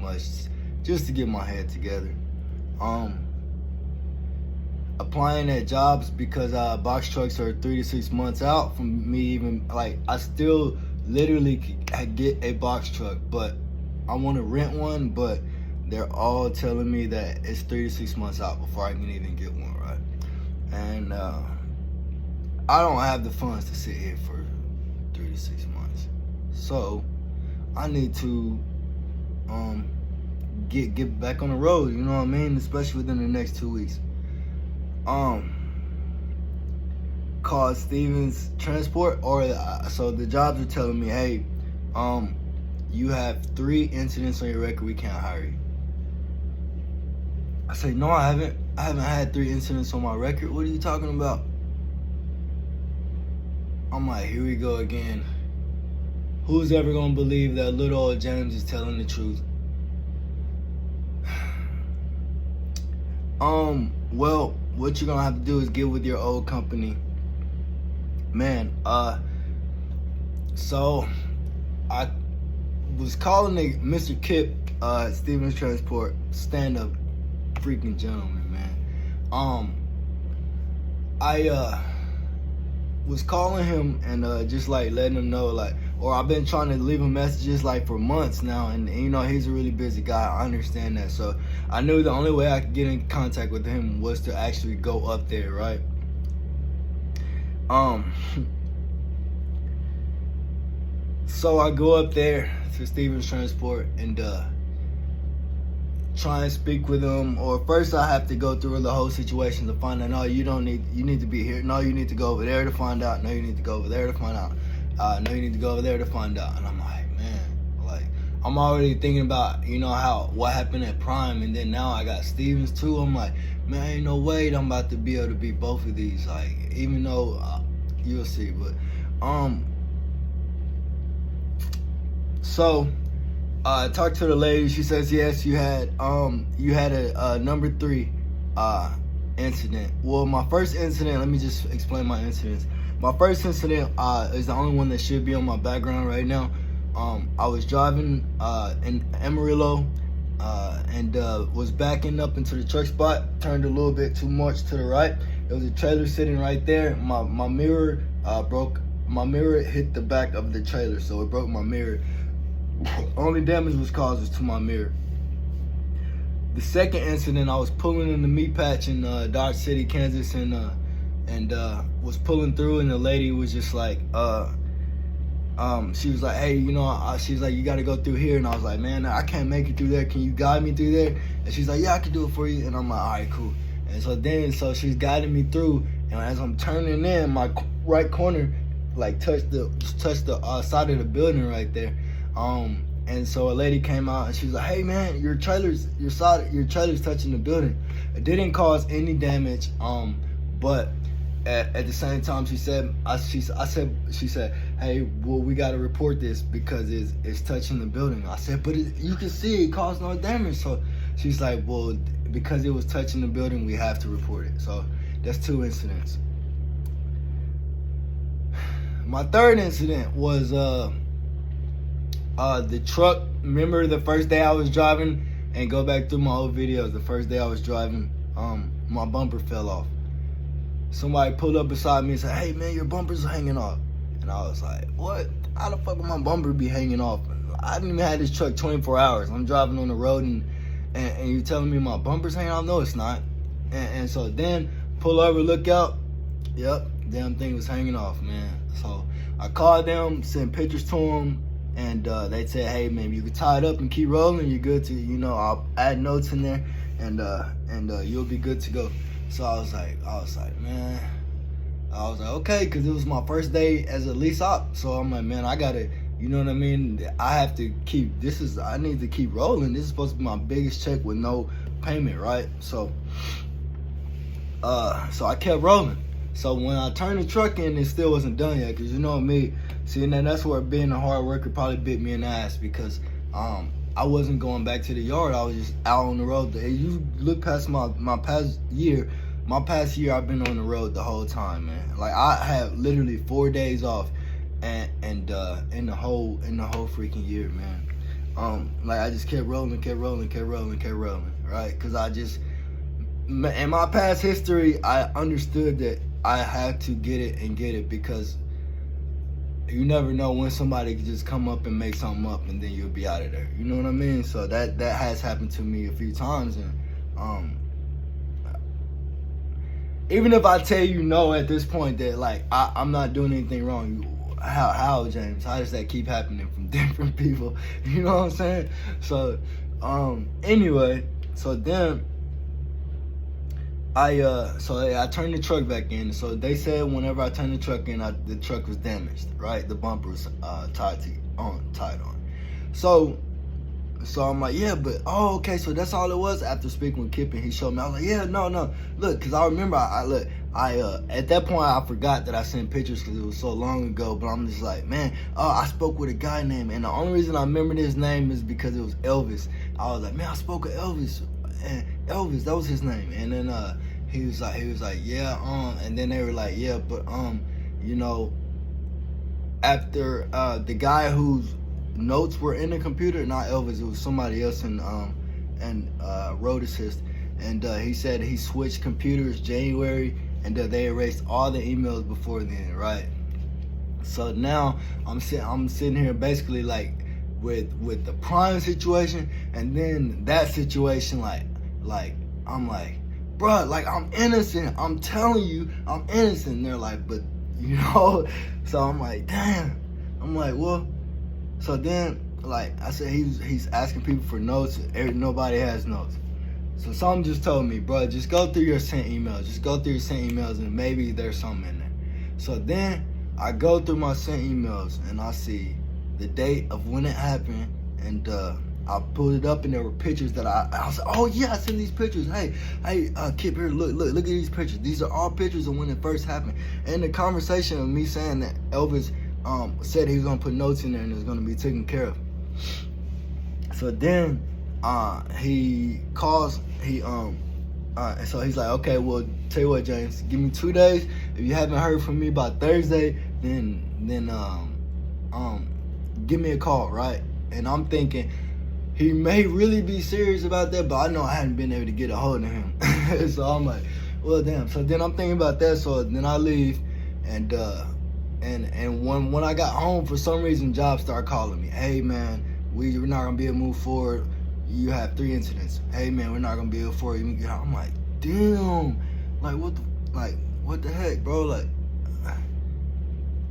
much just to get my head together. Applying at jobs because box trucks are 3 to 6 months out from me even, like, I still literally get a box truck, but I want to rent one, but they're all telling me that it's 3 to 6 months out before I can even get one, right? And I don't have the funds to sit here for 3 to 6 months. So I need to get back on the road, you know what I mean? Especially within the next 2 weeks. Called Stevens Transport, or so the jobs are telling me, hey, you have 3 incidents on your record, we can't hire you. I say, no, I haven't had 3 incidents on my record. What are you talking about? I'm like, here we go again. Who's ever gonna believe that little old James is telling the truth? Well, what you're gonna have to do is get with your old company. Man, so I was calling Mr. Kip, Stevens Transport, stand-up freaking gentleman, man. I was calling him and just like letting him know, like, or I've been trying to leave him messages like for months now, and you know, he's a really busy guy. I understand that. So I knew the only way I could get in contact with him was to actually go up there, right? So I go up there to Stevens Transport and try and speak with him. Or first I have to go through the whole situation to find out, no, you need to be here. No, you need to go over there to find out. No, you need to go over there to find out. No, you need to go over there to find out. And I'm like, man, like, I'm already thinking about, you know, what happened at Prime, and then now I got Stevens too. I'm like, man, ain't no way I'm about to be able to beat both of these. Like, even though you'll see, but so I talked to the lady. She says, yes, you had a number 3 incident. Well, my first incident, let me just explain my incidents. My first incident is the only one that should be on my background right now. I was driving in Amarillo and was backing up into the truck spot, turned a little bit too much to the right. There was a trailer sitting right there. My mirror broke. My mirror hit the back of the trailer, so it broke my mirror. Only damage was caused to my mirror. The second incident, I was pulling in the meat patch in Dodge City, Kansas, and was pulling through, and the lady was just like, she was like, hey, you know, she's like, you got to go through here. And I was like, man, I can't make it through there. Can you guide me through there? And she's like, yeah, I can do it for you. And I'm like, all right, cool. And so she's guiding me through, and as I'm turning in, my right corner like touched the side of the building right there. And so a lady came out and she was like, hey man, your trailer's touching the building. It didn't cause any damage, but at the same time she said, hey, well, we got to report this because it's touching the building. I said, but you can see it caused no damage. So she's like, well, because it was touching the building, we have to report it. So that's 2 incidents. My third incident was the truck. Remember the first day I was driving, and go back through my old videos, the first day I was driving, my bumper fell off. Somebody pulled up beside me and said, hey man, your bumper's hanging off. And I was like, what? How the fuck would my bumper be hanging off? I didn't even have this truck 24 hours. I'm driving on the road and you're telling me my bumper's hanging off? No, it's not. And so then pull over, look out. Yep, damn thing was hanging off, man. So I called them, sent pictures to them, and they said, hey man, you can tie it up and keep rolling. You're good to, you know, I'll add notes in there, and you'll be good to go. So I was like, man, I was like, okay, because it was my first day as a lease op. So I'm like, man, I gotta, you know what I mean? I have to keep, I need to keep rolling. This is supposed to be my biggest check with no payment, right? So I kept rolling. So when I turned the truck in, it still wasn't done yet, because you know me, see, and that's where being a hard worker probably bit me in the ass, because I wasn't going back to the yard. I was just out on the road. You look past my past year, I've been on the road the whole time, man. Like, I have literally 4 days off, and in the whole freaking year, man. like I just kept rolling, right? Because in my past history, I understood that I had to get it because you never know when somebody could just come up and make something up and then you'll be out of there. You know what I mean? So that has happened to me a few times, and even if I tell you no at this point that like I'm not doing anything wrong, how James? How does that keep happening from different people? You know what I'm saying? So anyway, so then I turned the truck back in. So they said whenever I turned the truck in, the truck was damaged, right? The bumper was tied on. So I'm like, yeah, but okay, so that's all it was. After speaking with Kip and he showed me, I was like, yeah, no, look, because I remember I at that point I forgot that I sent pictures because it was so long ago. But I'm just like, man, I spoke with a guy named, and the only reason I remembered his name is because it was Elvis. I was like, man, I spoke with Elvis, and Elvis, that was his name. And then he was like, yeah, and then they were like, yeah, but you know, after the guy whose notes were in the computer, not Elvis, it was somebody else in Road Assist, and he said he switched computers January, and they erased all the emails before then, right? So now I'm sitting here basically like with the Prime situation, and then that situation, like I'm like, bruh, like I'm innocent. I'm telling you, I'm innocent. And they're like, but you know, so I'm like, damn. I'm like, well, so then like I said, he's asking people for notes. Nobody has notes. So someone just told me, bro, just go through your sent emails. Just go through your sent emails and maybe there's something in there. So then I go through my sent emails and I see the date of when it happened, and I pulled it up and there were pictures that I was like, oh yeah, I sent these pictures. Hey, Kip, here, look at these pictures. These are all pictures of when it first happened. And the conversation of me saying that Elvis said he was gonna put notes in there and it was gonna be taken care of. So then he calls, so he's like, okay, well, tell you what, James, give me 2 days. If you haven't heard from me by Thursday, then give me a call, right? And I'm thinking he may really be serious about that, but I know I hadn't been able to get a hold of him. So I'm like, well, damn. So then I'm thinking about that. So then I leave, and when I got home, for some reason, Jobs started calling me. Hey, man, we're not gonna be able to move forward. You have 3 incidents. Hey, man, we're not gonna be able to forward you. I'm like, damn, like what the heck, bro? Like,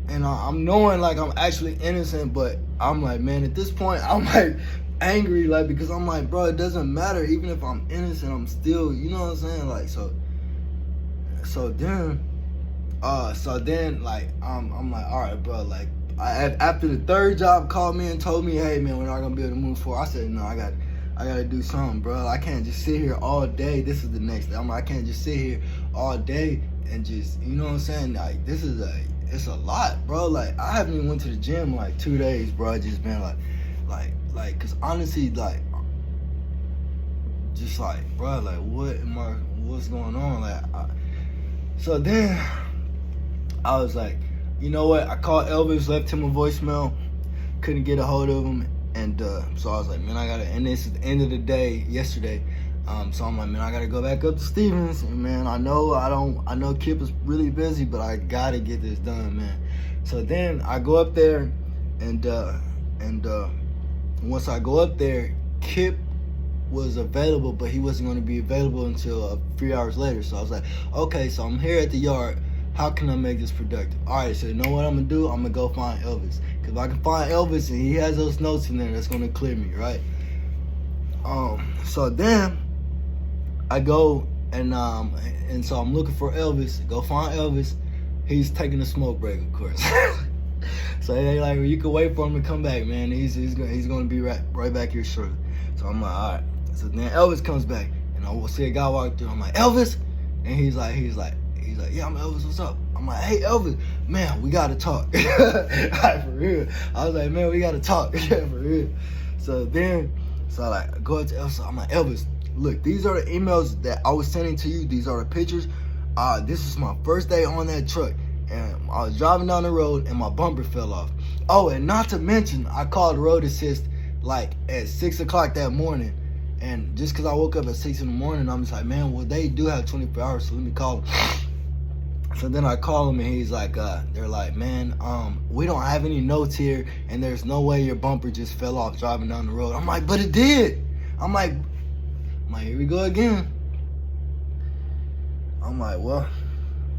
and I'm knowing like I'm actually innocent, but I'm like, man, at this point, I'm like angry, like, because I'm like, bro, it doesn't matter. Even if I'm innocent, I'm still, you know what I'm saying? Like, so then like I'm like, all right, bro, like after the 3rd job called me and told me, hey, man, we're not gonna be able to move forward. I said, no, I gotta do something, bro. I can't just sit here all day. This is the next day. I can't just sit here all day and just, you know what I'm saying? Like, it's a lot, bro. Like, I haven't even went to the gym in like 2 days, bro. I just been like, cause honestly, like, just like, bro, like, what's going on? Like, so then I was like, you know what? I called Elvis, left him a voicemail, couldn't get a hold of him, and so I was like, man, and this is the end of the day yesterday. So I'm like, man, I gotta go back up to Stevens, and man, I know Kip is really busy, but I gotta get this done, man. So then I go up there, and once I go up there, Kip was available, but he wasn't going to be available until a few hours later. So I was like, okay, so I'm here at the yard. How can I make this productive? All right, so you know what I'm gonna do? I'm gonna go find Elvis, because if I can find Elvis and he has those notes in there, that's gonna clear me, right? So then I go and so I'm looking for Elvis. Go find Elvis. He's taking a smoke break, of course. So they like, well, you can wait for him to come back, man. He's gonna be right back here shortly. So I'm like, all right. So then Elvis comes back, and I will see a guy walk through. I'm like, Elvis, and he's like, yeah, I'm Elvis. What's up? I'm like, hey, Elvis, man, we gotta talk. Like, for real. I was like, man, we gotta talk. Yeah, for real. So I like go up to Elvis. I'm like, Elvis, look, these are the emails that I was sending to you. These are the pictures. This is my first day on that truck, and I was driving down the road and my bumper fell off. Oh, and not to mention, I called Road Assist like at 6 o'clock that morning. And just because I woke up at 6 in the morning, I'm just like, man, well, they do have 24 hours, so let me call them. So then I call him and he's like, they're like, man, we don't have any notes here, and there's no way your bumper just fell off driving down the road. I'm like, but it did. I'm like, here we go again. I'm like, well,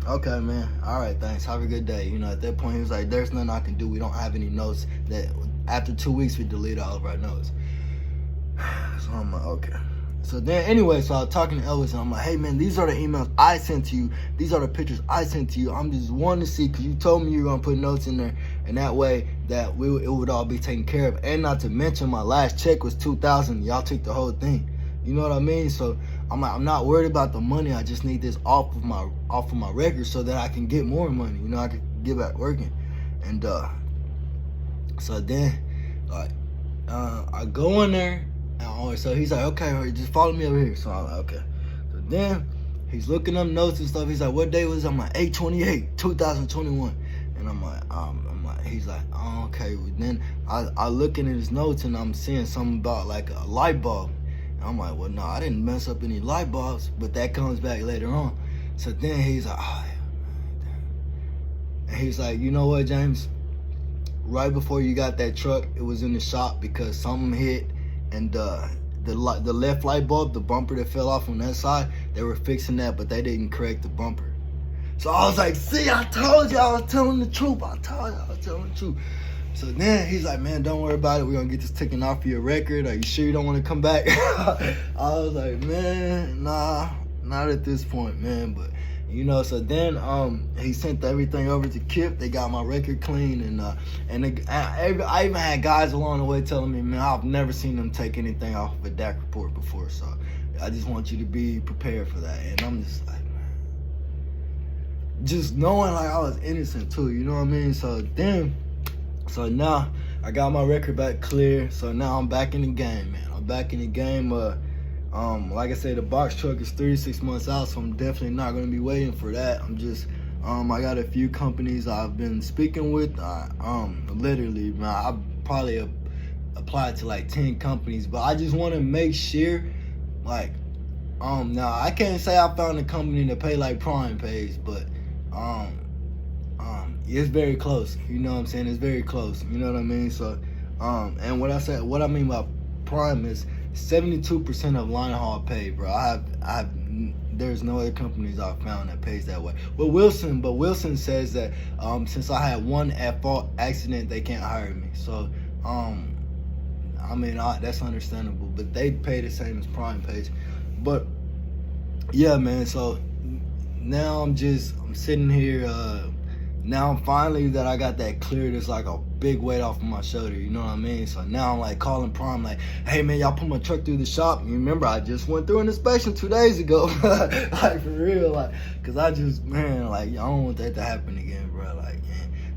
okay, man. All right, thanks. Have a good day. You know, at that point, he was like, there's nothing I can do. We don't have any notes. That after 2 weeks, we deleted all of our notes. So I'm like, okay. So then, anyway, so I was talking to Elvis, and I'm like, hey, man, these are the emails I sent to you. These are the pictures I sent to you. I'm just wanting to see, because you told me you were going to put notes in there, and that way that it would all be taken care of. And not to mention, my last check was $2,000. Y'all took the whole thing. You know what I mean? So I'm like, I'm not worried about the money. I just need this off of my record so that I can get more money. You know, I can get back working. And so then, like, I go in there. So he's like, okay, just follow me over here. So I'm like, okay. So then he's looking up notes and stuff. He's like, what day was it? I'm like, 8/28, 2021. And I'm like, he's like, oh, okay. Then I looking at his notes and I'm seeing something about like a light bulb. And I'm like, well, no, I didn't mess up any light bulbs, but that comes back later on. So then he's like, oh, and he's like, you know what, James? Right before you got that truck, it was in the shop because something hit. And the left light bulb, the bumper that fell off on that side, they were fixing that, but they didn't correct the bumper. So I was like, see, I told you I was telling the truth. I told you I was telling the truth. So then he's like, man, don't worry about it. We're going to get this taken off of your record. Are you sure you don't want to come back? I was like, man, nah, not at this point, man. But, you know, so then he sent everything over to Kip. They got my record clean. And I even had guys along the way telling me, man, I've never seen them take anything off of a DAC report before. So I just want you to be prepared for that. And I'm just like, man, just knowing like I was innocent too, you know what I mean? So now I got my record back clear. So now I'm back in the game, man. I'm back in the game. Like I said, the box truck is 3 to 6 months out, so I'm definitely not going to be waiting for that. I'm just, I got a few companies I've been speaking with. Literally, man, I probably applied to like 10 companies, but I just want to make sure, like, now I can't say I found a company that pay like Prime pays, but, it's very close. You know what I'm saying? It's very close. You know what I mean? So, and what I mean by Prime is 72% of line haul pay, bro. There's no other companies I've found that pays that way. But Wilson says that since I had one at fault accident, they can't hire me. So, I mean, that's understandable. But they pay the same as Prime pays. But yeah, man. So now I'm sitting here. Now finally that I got that cleared, it's like a big weight off of my shoulder, you know what I mean? So now I'm like calling Prime like, hey man, y'all put my truck through the shop. You remember I just went through an inspection 2 days ago. Like for real, like, cause I just, man, like I don't want that to happen again, bro. Like,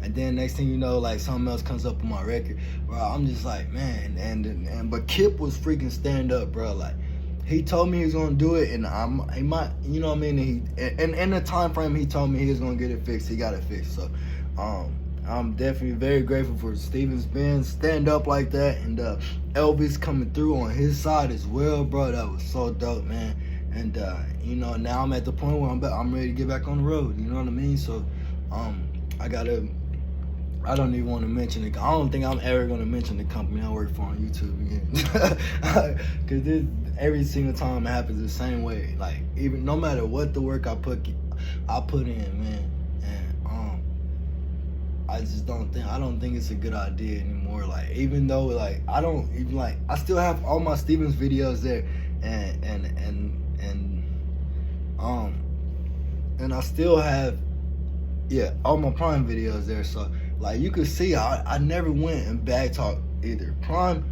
and then next thing you know, like something else comes up on my record, bro. I'm just like, man, but Kip was freaking stand up, bro. Like, he told me he was gonna do it, and he might, you know what I mean? And in the time frame he told me he was gonna get it fixed, he got it fixed. So, I'm definitely very grateful for Stevens Benz stand up like that, and Elvis coming through on his side as well, bro. That was so dope, man. And you know, now I'm at the point where I'm ready to get back on the road. You know what I mean? So, I don't even want to mention it. I don't think I'm ever going to mention the company I work for on YouTube again. Because every single time it happens the same way. Like, even no matter what the work I put in, man. And I don't think it's a good idea anymore. Like, even though, like, I still have all my Stevens videos there, and I still have, all my Prime videos there. So, like, you could see I never went and bad talk either. Prime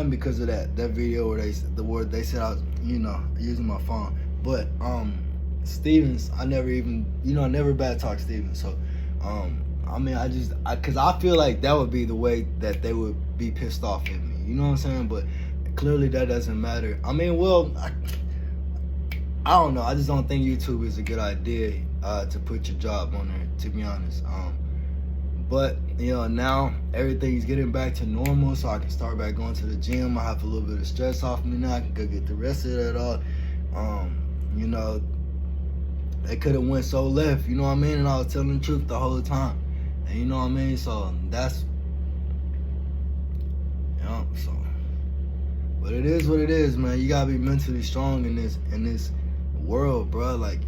because of that video where they said I was, using my phone. But Stevens, I never bad talk Stevens. So I mean, cause I feel like that would be the way that they would be pissed off at me. You know what I'm saying? But clearly that doesn't matter. I mean, well, I don't know. I just don't think YouTube is a good idea to put your job on there, to be honest. But, you know, now everything's getting back to normal, so I can start back going to the gym. I have a little bit of stress off me now. I can go get the rest of that off. You know, it could have went so left, you know what I mean? And I was telling the truth the whole time. And you know what I mean? So that's, you know, so. But it is what it is, man. You gotta be mentally strong in this world, bro. Like,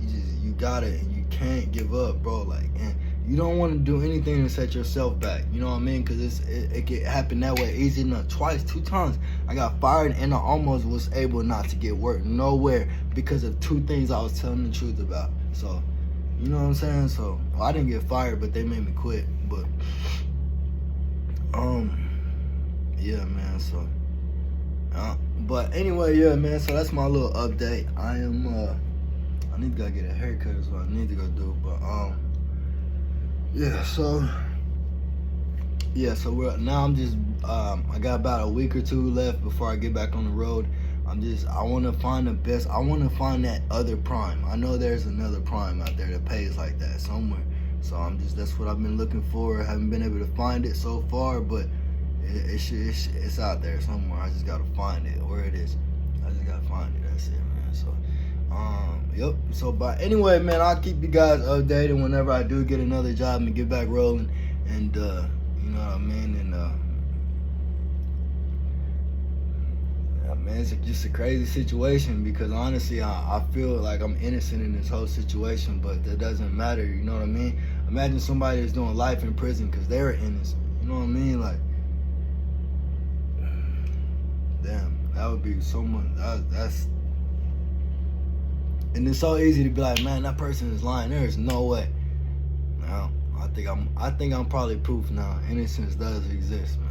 you got it, and you can't give up, bro. Like, and you don't want to do anything to set yourself back. You know what I mean? Because it can happen that way. Easy enough. Two times I got fired, and I almost was able not to get work nowhere because of 2 things I was telling the truth about. So, you know what I'm saying? So, well, I didn't get fired, but they made me quit. But, yeah, man. So, but anyway, yeah, man. So that's my little update. I need to go get a haircut is what I need to go do. But yeah. So I'm just I got about a week or 2 left before I get back on the road. I want to find the best. I want to find that other prime. I know there's another prime out there that pays like that somewhere. So that's what I've been looking for. I haven't been able to find it so far, but it's out there somewhere. I just gotta find it, where it is. I just gotta find it. That's it, man. So, yep. So, but anyway, man, I'll keep you guys updated whenever I do get another job and get back rolling. And you know what I mean. And yeah, man, it's just a crazy situation because honestly, I feel like I'm innocent in this whole situation, but that doesn't matter. You know what I mean? Imagine somebody that's doing life in prison because they're innocent. You know what I mean? Like. Damn, that would be someone. That's, and it's so easy to be like, man, that person is lying. There is no way. Now, I think I'm probably proof now. Innocence does exist, man.